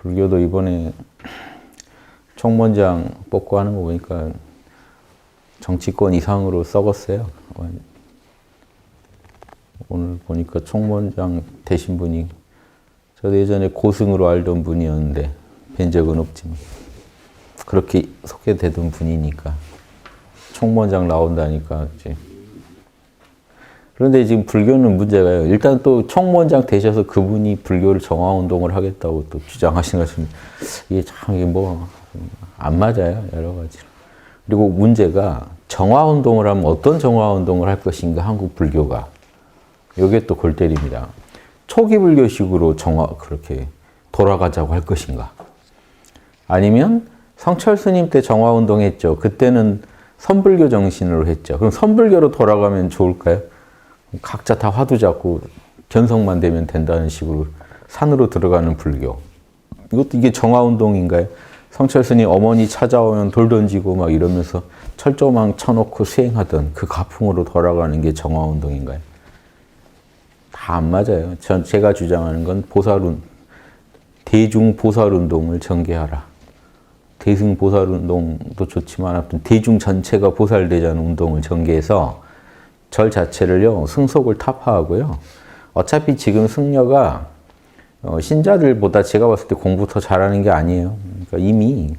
불교도 이번에 총무원장 뽑고 하는 거 보니까 정치권 이상으로 썩었어요. 오늘 보니까 총무원장 되신 분이 저도 예전에 고승으로 알던 분이었는데 뵌 적은 없지만 그렇게 소개되던 분이니까 총무원장 나온다니까 이제. 그런데 지금 불교는 문제가요. 일단 또 총무원장 되셔서 그분이 불교를 정화운동을 하겠다고 또 주장하시는 것은 이게 참 이게 뭐 안 맞아요. 여러 가지로. 그리고 문제가 정화운동을 하면 어떤 정화운동을 할 것인가 한국 불교가. 이게 또 골 때립니다. 초기 불교식으로 그렇게 돌아가자고 할 것인가. 아니면 성철 스님 때 정화운동 했죠. 그때는 선불교 정신으로 했죠. 그럼 선불교로 돌아가면 좋을까요? 각자 다 화두 잡고 견성만 되면 된다는 식으로 산으로 들어가는 불교. 이게 정화운동인가요? 성철 스님 어머니 찾아오면 돌 던지고 막 이러면서 철조망 쳐놓고 수행하던 그 가풍으로 돌아가는 게 정화운동인가요? 다 안 맞아요. 제가 주장하는 건 대중 보살운동을 전개하라. 대승 보살운동도 좋지만 아무튼 대중 전체가 보살되자는 운동을 전개해서 절 자체를요, 승속을 타파하고요. 어차피 지금 승려가 신자들보다 제가 봤을 때 공부 더 잘하는 게 아니에요. 그러니까 이미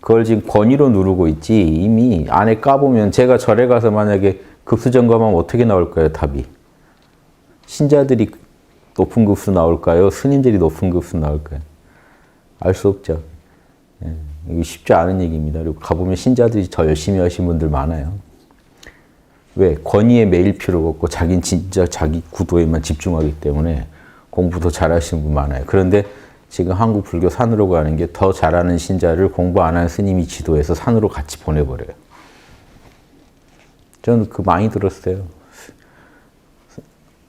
그걸 지금 권위로 누르고 있지, 이미 안에 까보면 제가 절에 가서 만약에 급수 점검하면 어떻게 나올까요, 답이? 신자들이 높은 급수 나올까요? 스님들이 높은 급수 나올까요? 알 수 없죠. 이거 쉽지 않은 얘기입니다. 그리고 가보면 신자들이 더 열심히 하신 분들 많아요. 왜? 권위에 매일 필요가 없고 자기는 진짜 자기 구도에만 집중하기 때문에 공부도 잘하시는 분 많아요. 그런데 지금 한국 불교 산으로 가는 게 더 잘하는 신자를 공부 안 한 스님이 지도해서 산으로 같이 보내버려요. 저는 많이 들었어요.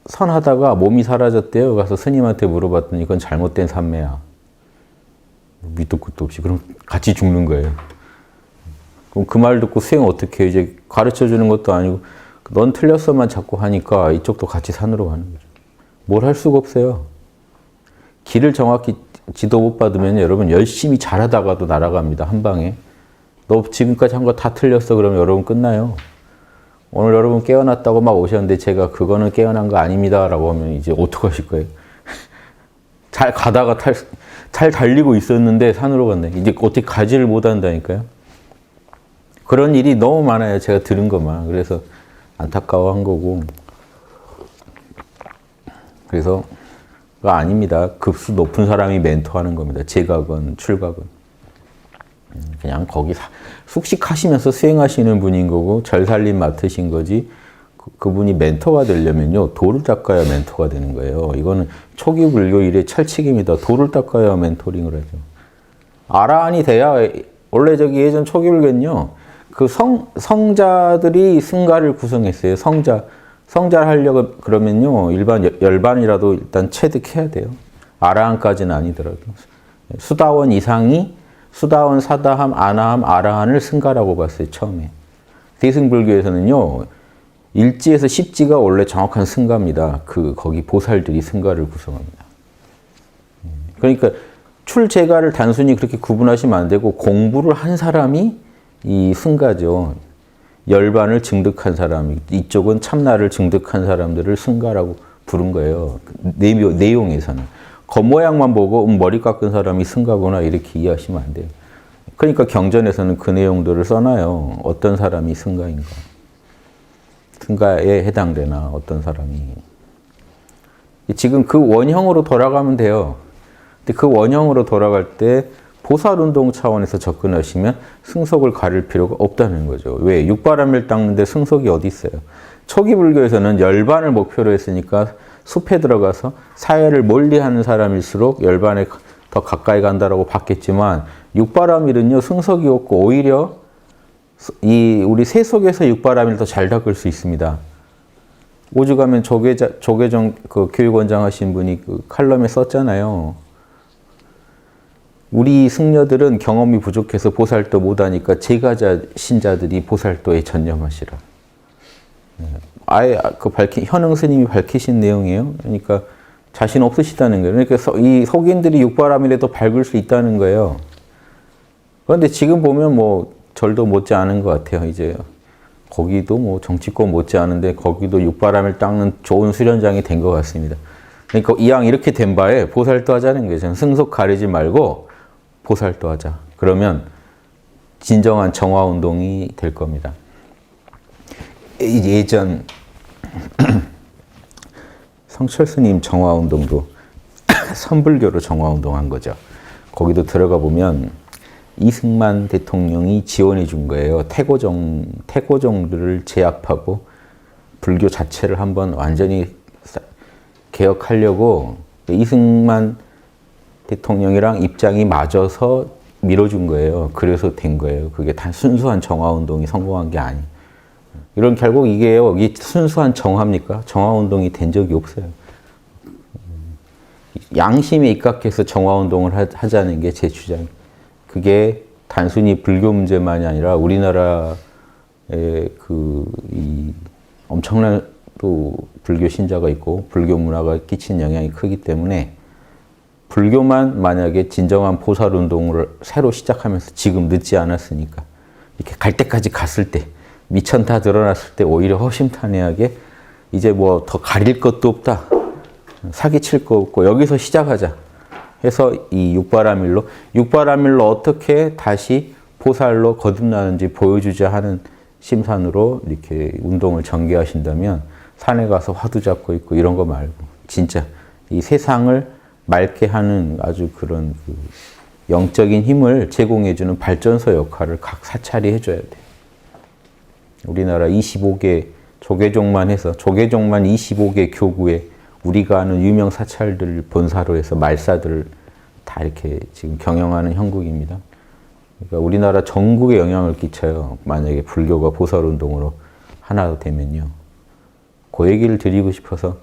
선하다가 몸이 사라졌대요. 가서 스님한테 물어봤더니 이건 잘못된 산매야. 밑도 끝도 없이. 그럼 같이 죽는 거예요. 그럼 그 말 듣고 수행 어떻게 해? 이제 가르쳐 주는 것도 아니고 넌 틀렸어만 자꾸 하니까 이쪽도 같이 산으로 가는 거죠. 뭘 할 수가 없어요. 길을 정확히 지도 못 받으면 여러분 열심히 잘하다가도 날아갑니다. 한 방에. 너 지금까지 한 거 다 틀렸어. 그러면 여러분 끝나요. 오늘 여러분 깨어났다고 막 오셨는데 제가 그거는 깨어난 거 아닙니다. 라고 하면 이제 어떡하실 거예요? 잘 가다가 잘 달리고 있었는데 산으로 갔네. 이제 어떻게 가지를 못 한다니까요. 그런 일이 너무 많아요. 제가 들은 것만. 그래서 안타까워한 거고. 그래서 그거 아닙니다. 급수 높은 사람이 멘토하는 겁니다. 재가건 출가건. 그냥 거기 숙식하시면서 수행하시는 분인 거고 절살림 맡으신 거지 그분이 멘토가 되려면요. 돌을 닦아야 멘토가 되는 거예요. 이거는 초기 불교 일의 철칙입니다. 돌을 닦아야 멘토링을 하죠. 아라한이 돼야 원래 저기 예전 초기 불교는요. 그 성자들이 승가를 구성했어요. 성자를 하려고 그러면요. 일반 열반이라도 일단 체득해야 돼요. 아라한까지는 아니더라도. 수다원 이상이 수다원, 사다함, 아나함, 아라한을 승가라고 봤어요. 처음에. 대승불교에서는요. 일지에서 십지가 원래 정확한 승가입니다. 거기 보살들이 승가를 구성합니다. 그러니까 출제가를 단순히 그렇게 구분하시면 안 되고 공부를 한 사람이 이 승가죠. 열반을 증득한 사람, 이쪽은 참나를 증득한 사람들을 승가라고 부른 거예요. 내용에서는. 겉모양만 보고 머리 깎은 사람이 승가구나 이렇게 이해하시면 안 돼요. 그러니까 경전에서는 그 내용들을 써놔요. 어떤 사람이 승가인가. 승가에 해당되나 어떤 사람이. 지금 그 원형으로 돌아가면 돼요. 근데 그 원형으로 돌아갈 때 보살운동 차원에서 접근하시면 승속을 가릴 필요가 없다는 거죠. 왜? 육바람일 닦는데 승속이 어디 있어요? 초기 불교에서는 열반을 목표로 했으니까 숲에 들어가서 사회를 멀리하는 사람일수록 열반에 더 가까이 간다라고 봤겠지만 육바람일은요 승석이 없고 오히려 우리 세속에서 육바람일 더 잘 닦을 수 있습니다. 오죽하면 조계종 그 교육원장 하신 분이 그 칼럼에 썼잖아요. 우리 승려들은 경험이 부족해서 보살도 못하니까 제가자 신자들이 보살도에 전념하시라. 아예 현흥 스님이 밝히신 내용이에요. 그러니까 자신 없으시다는 거예요. 그러니까 이 속인들이 육바람이라도 밝을 수 있다는 거예요. 그런데 지금 보면 뭐 절도 못지 않은 것 같아요. 이제 거기도 뭐 정치권 못지 않은데 거기도 육바람을 닦는 좋은 수련장이 된 것 같습니다. 그러니까 이왕 이렇게 된 바에 보살도 하자는 거예요. 저는 승속 가리지 말고 보살도 하자. 그러면 진정한 정화운동이 될 겁니다. 예전 성철 스님 정화운동도 선불교로 정화운동한 거죠. 거기도 들어가 보면 이승만 대통령이 지원해 준 거예요. 태고종들을 제압하고 불교 자체를 한번 완전히 개혁하려고 이승만 대통령이랑 입장이 맞아서 밀어준 거예요. 그래서 된 거예요. 그게 단 순수한 정화운동이 성공한 게 아니에요. 이런 결국 이게요. 이게 순수한 정화입니까? 정화운동이 된 적이 없어요. 양심에 입각해서 정화운동을 하자는 게 제 주장이에요. 그게 단순히 불교 문제만이 아니라 우리나라의 이 엄청난 또 불교 신자가 있고 불교 문화가 끼친 영향이 크기 때문에 불교만 만약에 진정한 보살운동을 새로 시작하면서 지금 늦지 않았으니까 이렇게 갈 때까지 갔을 때 미천 다 드러났을 때 오히려 허심탄회하게 이제 뭐 더 가릴 것도 없다. 사기칠 거 없고 여기서 시작하자. 해서 이 육바라밀로 어떻게 다시 보살로 거듭나는지 보여주자 하는 심산으로 이렇게 운동을 전개하신다면 산에 가서 화두 잡고 있고 이런 거 말고 진짜 이 세상을 맑게 하는 아주 그런 그 영적인 힘을 제공해주는 발전소 역할을 각 사찰이 해줘야 돼요. 우리나라 25개 조계종만 해서 조계종만 25개 교구에 우리가 아는 유명 사찰들 본사로 해서 말사들을 다 이렇게 지금 경영하는 형국입니다. 그러니까 우리나라 전국에 영향을 끼쳐요. 만약에 불교가 보살운동으로 하나 되면요. 그 얘기를 드리고 싶어서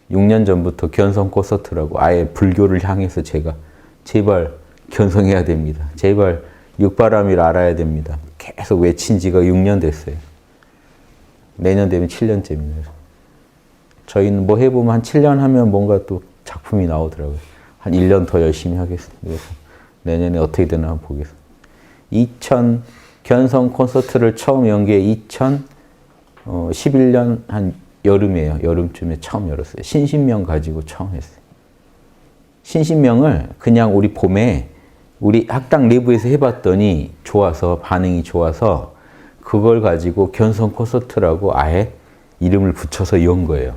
6년 전부터 견성 콘서트라고 아예 불교를 향해서 제가 제발 견성해야 됩니다. 제발 육바람이를 알아야 됩니다. 계속 외친 지가 6년 됐어요. 내년 되면 7년째입니다. 저희는 뭐 해보면 한 7년 하면 뭔가 또 작품이 나오더라고요. 한 1년 더 열심히 하겠습니다. 그래서 내년에 어떻게 되나 한번 보겠습니다. 2000 견성 콘서트를 처음 연 게 2011년 한 여름이에요. 여름쯤에 처음 열었어요. 신신명 가지고 처음 했어요. 신신명을 그냥 우리 봄에 우리 학당 내부에서 해봤더니 좋아서 반응이 좋아서 그걸 가지고 견성 콘서트라고 아예 이름을 붙여서 연 거예요.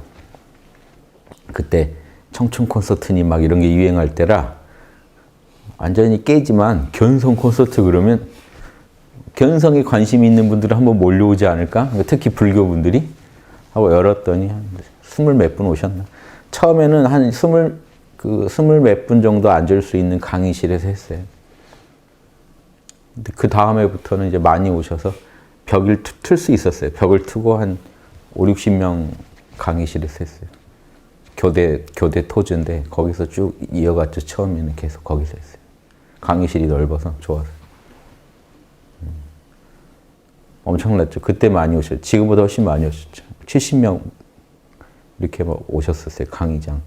그때 청춘 콘서트니 막 이런 게 유행할 때라 완전히 깨지만 견성 콘서트 그러면 견성에 관심이 있는 분들은 한번 몰려오지 않을까? 특히 불교분들이 하고 열었더니 한 20몇 분 오셨나? 처음에는 한 20몇 분 정도 앉을 수 있는 강의실에서 했어요. 근데 그 다음에부터는 이제 많이 오셔서 벽을 틀 수 있었어요. 벽을 트고 한 5, 60명 강의실에서 했어요. 교대 토즈인데 거기서 쭉 이어갔죠. 처음에는 계속 거기서 했어요. 강의실이 넓어서 좋아서. 엄청났죠. 그때 많이 오셨죠. 지금보다 훨씬 많이 오셨죠. 70명 이렇게 막 오셨었어요. 강의장.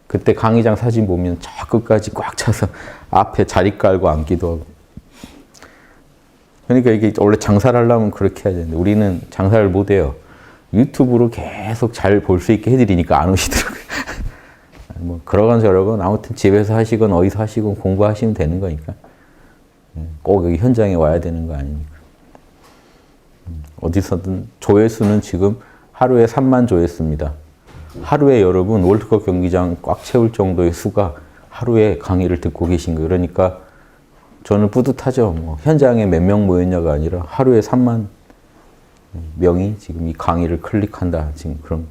그때 강의장 사진 보면 저 끝까지 꽉 차서 앞에 자리 깔고 앉기도 하고. 그러니까 이게 원래 장사를 하려면 그렇게 해야 되는데 우리는 장사를 못 해요. 유튜브로 계속 잘 볼 수 있게 해드리니까 안 오시더라고요. 뭐 그러건 저러건 아무튼 집에서 하시건 어디서 하시건 공부하시면 되는 거니까 꼭 여기 현장에 와야 되는 거 아니니까. 어디서든 조회수는 지금 하루에 3만 조회수입니다. 하루에 여러분 월드컵 경기장 꽉 채울 정도의 수가 하루에 강의를 듣고 계신 거예요. 그러니까 저는 뿌듯하죠. 뭐 현장에 몇 명 모였냐가 아니라 하루에 3만 명이 지금 이 강의를 클릭한다. 지금 그럼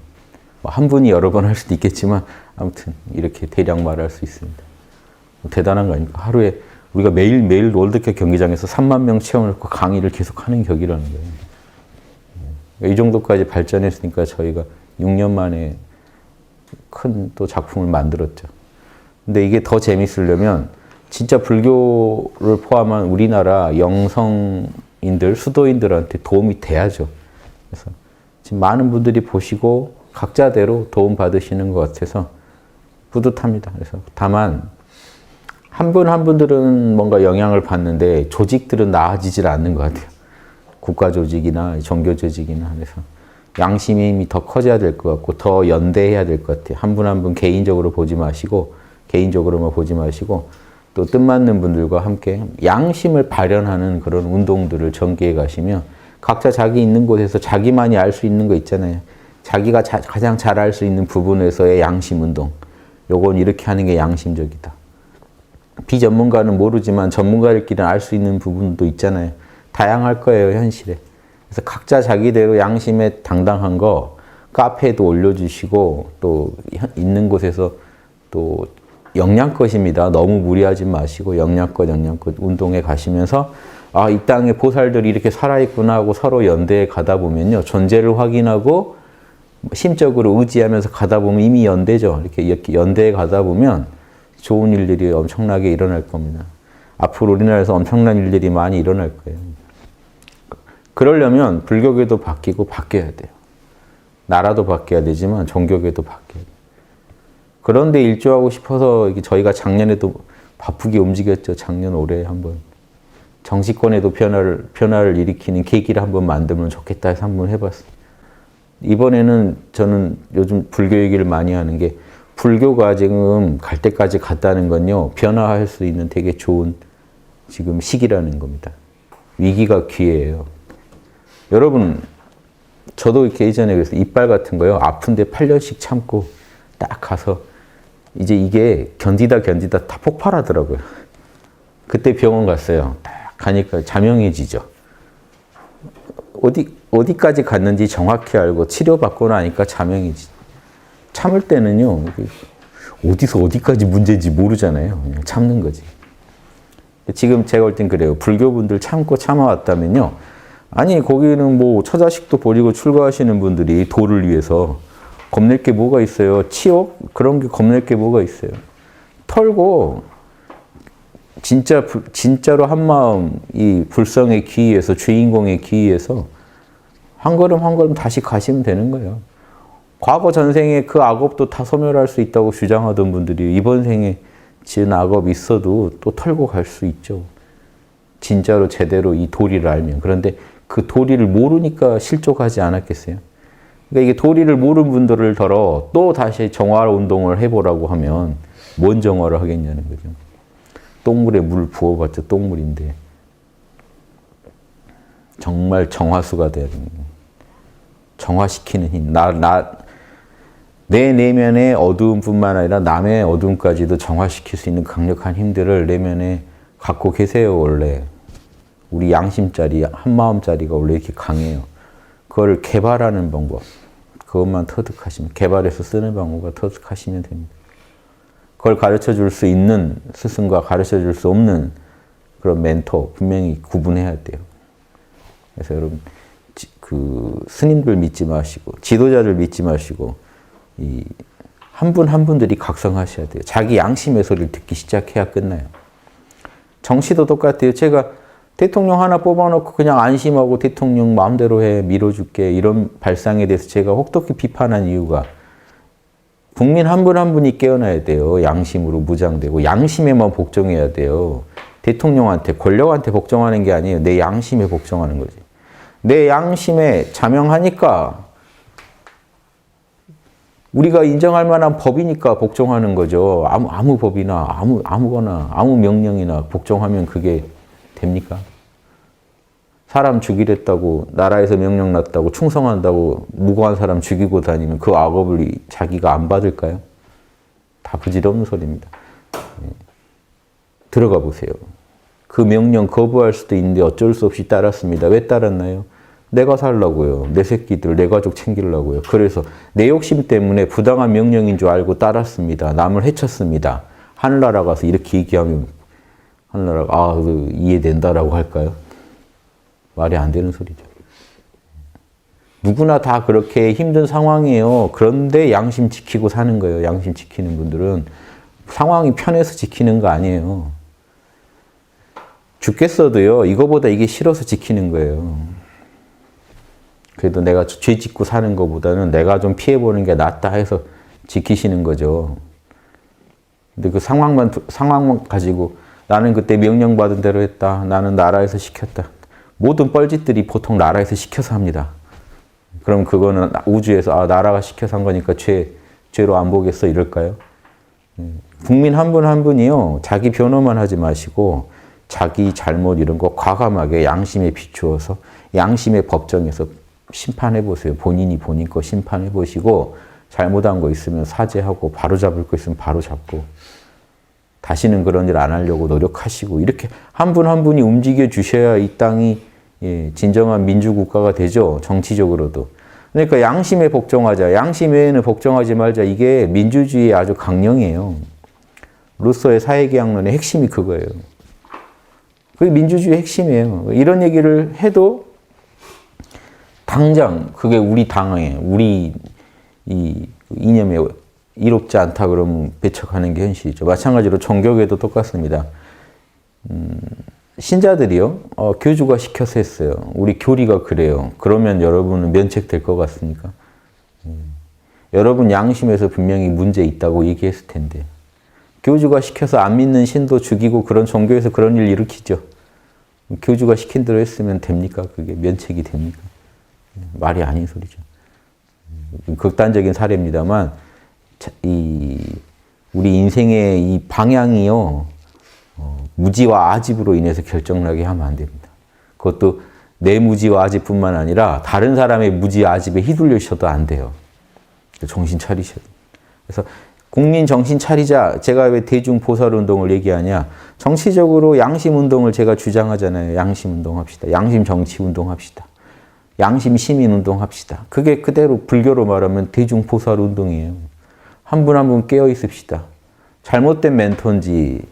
한 분이 여러 번 할 수도 있겠지만 아무튼 이렇게 대략 말할 수 있습니다. 대단한 거 아닙니까? 하루에 우리가 매일 월드컵 경기장에서 3만 명 채워놓고 강의를 계속 하는 격이라는 거예요. 이 정도까지 발전했으니까 저희가 6년 만에 큰 또 작품을 만들었죠. 근데 이게 더 재밌으려면 진짜 불교를 포함한 우리나라 영성인들, 수도인들한테 도움이 돼야죠. 그래서 지금 많은 분들이 보시고 각자대로 도움 받으시는 것 같아서 뿌듯합니다. 그래서 다만 한 분 한 분들은 뭔가 영향을 받는데 조직들은 나아지질 않는 것 같아요. 국가 조직이나 종교 조직이나. 그래서 양심의 힘이 더 커져야 될 것 같고 더 연대해야 될 것 같아요. 한 분 한 분 개인적으로만 보지 마시고 또 뜻맞는 분들과 함께 양심을 발현하는 그런 운동들을 전개해 가시면 각자 자기 있는 곳에서 자기만이 알 수 있는 거 있잖아요. 자기가 가장 잘 알 수 있는 부분에서의 양심 운동. 요건 이렇게 하는 게 양심적이다. 비전문가는 모르지만 전문가들끼리는 알 수 있는 부분도 있잖아요. 다양할 거예요, 현실에. 그래서 각자 자기대로 양심에 당당한 거 카페에도 올려주시고 또 있는 곳에서 또 영양껏입니다. 너무 무리하지 마시고 영양껏 운동에 가시면서 아, 이 땅에 보살들이 이렇게 살아있구나 하고 서로 연대해 가다 보면요. 존재를 확인하고 심적으로 의지하면서 가다 보면 이미 연대죠. 이렇게 연대해 가다 보면 좋은 일들이 엄청나게 일어날 겁니다. 앞으로 우리나라에서 엄청난 일들이 많이 일어날 거예요. 그러려면 불교계도 바뀌어야 돼요. 나라도 바뀌어야 되지만 종교계도 바뀌어야 돼요. 그런데 일조하고 싶어서 저희가 작년에도 바쁘게 움직였죠. 작년 올해 한번. 정치권에도 변화를 일으키는 계기를 한번 만들면 좋겠다 해서 한번 해봤어요. 이번에는 저는 요즘 불교 얘기를 많이 하는 게 불교가 지금 갈 때까지 갔다는 건요. 변화할 수 있는 되게 좋은 지금 시기라는 겁니다. 위기가 기회예요. 여러분, 저도 이렇게 예전에 그래서 이빨 같은 거요. 아픈데 8년씩 참고 딱 가서 이제 이게 견디다 다 폭발하더라고요. 그때 병원 갔어요. 딱 가니까 자명해지죠. 어디까지 갔는지 정확히 알고 치료받고 나니까 자명해지죠. 참을 때는요. 어디서 어디까지 문제인지 모르잖아요. 그냥 참는 거지. 지금 제가 볼 땐 그래요. 불교분들 참고 참아왔다면요. 아니 거기는 뭐 처자식도 버리고 출가하시는 분들이 도를 위해서 겁낼 게 뭐가 있어요? 치욕? 그런 게 겁낼 게 뭐가 있어요? 털고 진짜로 한마음 이 불성에 기이해서 주인공에 기이해서 한 걸음 다시 가시면 되는 거예요. 과거 전생에 그 악업도 다 소멸할 수 있다고 주장하던 분들이 이번 생에 지은 악업이 있어도 또 털고 갈 수 있죠. 진짜로 제대로 이 도리를 알면. 그런데 그 도리를 모르니까 실족하지 않았겠어요? 그러니까 이게 도리를 모르는 분들을 덜어 또 다시 정화 운동을 해보라고 하면 뭔 정화를 하겠냐는 거죠. 똥물에 물 부어봤자 똥물인데 정말 정화수가 돼야 됩니다. 정화시키는 힘. 내 내면의 어두움뿐만 아니라 남의 어두움까지도 정화시킬 수 있는 강력한 힘들을 내면에 갖고 계세요, 원래. 우리 양심짜리, 한마음짜리가 원래 이렇게 강해요. 그걸 개발하는 방법. 그것만 터득하시면, 개발해서 쓰는 방법을 터득하시면 됩니다. 그걸 가르쳐 줄 수 있는 스승과 가르쳐 줄 수 없는 그런 멘토, 분명히 구분해야 돼요. 그래서 여러분, 스님들 믿지 마시고, 지도자를 믿지 마시고, 한 분 한 분들이 각성하셔야 돼요. 자기 양심의 소리를 듣기 시작해야 끝나요. 정치도 똑같아요. 제가 대통령 하나 뽑아놓고 그냥 안심하고 대통령 마음대로 해, 밀어줄게 이런 발상에 대해서 제가 혹독히 비판한 이유가 국민 한 분 한 분이 깨어나야 돼요. 양심으로 무장되고 양심에만 복종해야 돼요. 대통령한테, 권력한테 복종하는 게 아니에요. 내 양심에 복종하는 거지. 내 양심에 자명하니까 우리가 인정할 만한 법이니까 복종하는 거죠. 아무 법이나 아무거나 아무 명령이나 복종하면 그게 됩니까? 사람 죽이랬다고 나라에서 명령 났다고 충성한다고 무고한 사람 죽이고 다니면 그 악업을 자기가 안 받을까요? 다 부질없는 소리입니다. 들어가 보세요. 그 명령 거부할 수도 있는데 어쩔 수 없이 따랐습니다. 왜 따랐나요? 내가 살라고요. 내 새끼들, 내 가족 챙기려고요. 그래서 내 욕심 때문에 부당한 명령인 줄 알고 따랐습니다. 남을 해쳤습니다. 하늘나라 가서 이렇게 얘기하면 하늘나라가 이해된다라고 할까요? 말이 안 되는 소리죠. 누구나 다 그렇게 힘든 상황이에요. 그런데 양심 지키고 사는 거예요. 양심 지키는 분들은 상황이 편해서 지키는 거 아니에요. 죽겠어도요. 이거보다 이게 싫어서 지키는 거예요. 그래도 내가 죄 짓고 사는 것보다는 내가 좀 피해보는 게 낫다 해서 지키시는 거죠. 근데 그 상황만 가지고 나는 그때 명령받은 대로 했다. 나는 나라에서 시켰다. 모든 뻘짓들이 보통 나라에서 시켜서 합니다. 그럼 그거는 우주에서 나라가 시켜서 한 거니까 죄로 안 보겠어 이럴까요? 국민 한 분 한 분이요. 자기 변호만 하지 마시고 자기 잘못 이런 거 과감하게 양심에 비추어서 양심의 법정에서 심판해 보세요. 본인이 본인 거 심판해 보시고 잘못한 거 있으면 사죄하고 바로잡을 거 있으면 바로잡고 다시는 그런 일 안 하려고 노력하시고 이렇게 한 분 한 분이 움직여 주셔야 이 땅이 진정한 민주국가가 되죠. 정치적으로도. 그러니까 양심에 복종하자. 양심 외에는 복종하지 말자. 이게 민주주의의 아주 강령이에요. 루소의 사회계약론의 핵심이 그거예요. 그게 민주주의의 핵심이에요. 이런 얘기를 해도 당장 그게 우리 당에 우리 이 이념에 이롭지 않다 그러면 배척하는 게 현실이죠. 마찬가지로 종교계도 똑같습니다. 신자들이요, 교주가 시켜서 했어요. 우리 교리가 그래요. 그러면 여러분은 면책될 것 같습니까? 여러분 양심에서 분명히 문제 있다고 얘기했을 텐데. 교주가 시켜서 안 믿는 신도 죽이고 그런 종교에서 그런 일 일으키죠. 교주가 시킨 대로 했으면 됩니까? 그게 면책이 됩니까? 말이 아닌 소리죠. 극단적인 사례입니다만, 우리 인생의 이 방향이요, 무지와 아집으로 인해서 결정나게 하면 안 됩니다. 그것도 내 무지와 아집뿐만 아니라 다른 사람의 무지 아집에 휘둘리셔도 안 돼요. 정신 차리셔도. 그래서 국민 정신 차리자. 제가 왜 대중보살운동을 얘기하냐. 정치적으로 양심운동을 제가 주장하잖아요. 양심운동 합시다. 양심 정치운동 합시다. 양심 시민운동 합시다. 그게 그대로 불교로 말하면 대중보살운동이에요. 한 분 한 분 깨어 있읍시다. 잘못된 멘토인지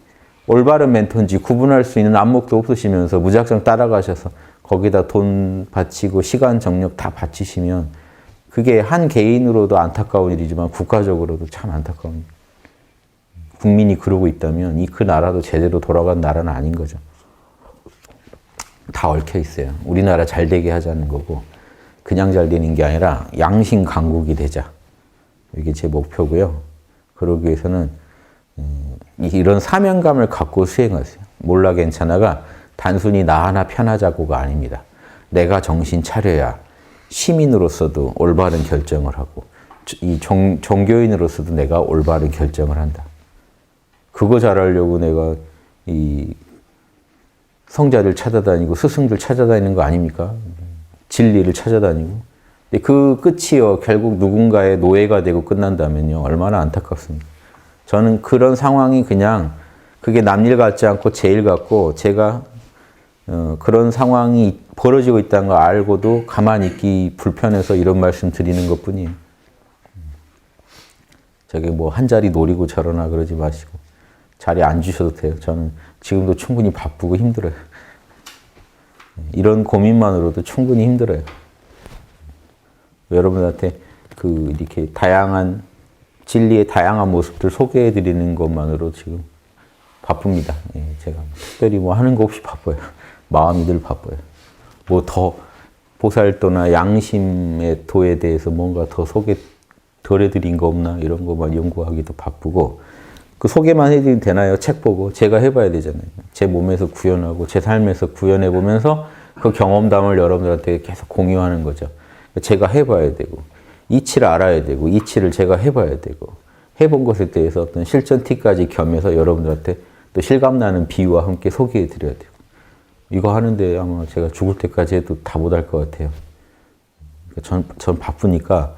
올바른 멘토인지 구분할 수 있는 안목도 없으시면서 무작정 따라가셔서 거기다 돈 바치고 시간 정력 다 바치시면 그게 한 개인으로도 안타까운 일이지만 국가적으로도 참 안타까운 일. 국민이 그러고 있다면 그 나라도 제대로 돌아간 나라는 아닌 거죠. 다 얽혀 있어요. 우리나라 잘 되게 하자는 거고 그냥 잘 되는 게 아니라 양심 강국이 되자. 이게 제 목표고요. 그러기 위해서는 이런 사명감을 갖고 수행하세요. 몰라 괜찮아가 단순히 나 하나 편하자고가 아닙니다. 내가 정신 차려야 시민으로서도 올바른 결정을 하고 이 종교인으로서도 내가 올바른 결정을 한다. 그거 잘하려고 내가 이 성자들 찾아다니고 스승들 찾아다니는 거 아닙니까? 진리를 찾아다니고. 근데 그 끝이요. 결국 누군가의 노예가 되고 끝난다면요. 얼마나 안타깝습니까? 저는 그런 상황이 그냥 그게 남일 같지 않고 제 일 같고 제가 그런 상황이 벌어지고 있다는 걸 알고도 가만히 있기 불편해서 이런 말씀 드리는 것 뿐이에요. 저게 뭐 한 자리 노리고 저러나 그러지 마시고 자리에 앉으셔도 돼요. 저는 지금도 충분히 바쁘고 힘들어요. 이런 고민만으로도 충분히 힘들어요. 여러분한테 이렇게 다양한 진리의 다양한 모습들 소개해 드리는 것만으로 지금 바쁩니다. 예, 제가 특별히 뭐 하는 거 없이 바빠요. 마음이 늘 바빠요. 뭐 더 보살도나 양심의 도에 대해서 뭔가 더 소개 덜 해드린 거 없나 이런 거만 연구하기도 바쁘고 그 소개만 해드리면 되나요? 책 보고 제가 해봐야 되잖아요. 제 몸에서 구현하고 제 삶에서 구현해 보면서 그 경험담을 여러분들한테 계속 공유하는 거죠. 제가 해봐야 되고 이치를 알아야 되고 이치를 제가 해봐야 되고 해본 것에 대해서 어떤 실전 팁까지 겸해서 여러분들한테 또 실감나는 비유와 함께 소개해 드려야 돼요. 이거 하는데 아마 제가 죽을 때까지 해도 다 못할 것 같아요. 전 바쁘니까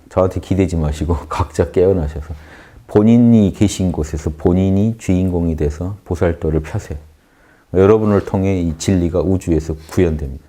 저한테 기대지 마시고 각자 깨어나셔서 본인이 계신 곳에서 본인이 주인공이 돼서 보살도를 펴세요. 여러분을 통해 이 진리가 우주에서 구현됩니다.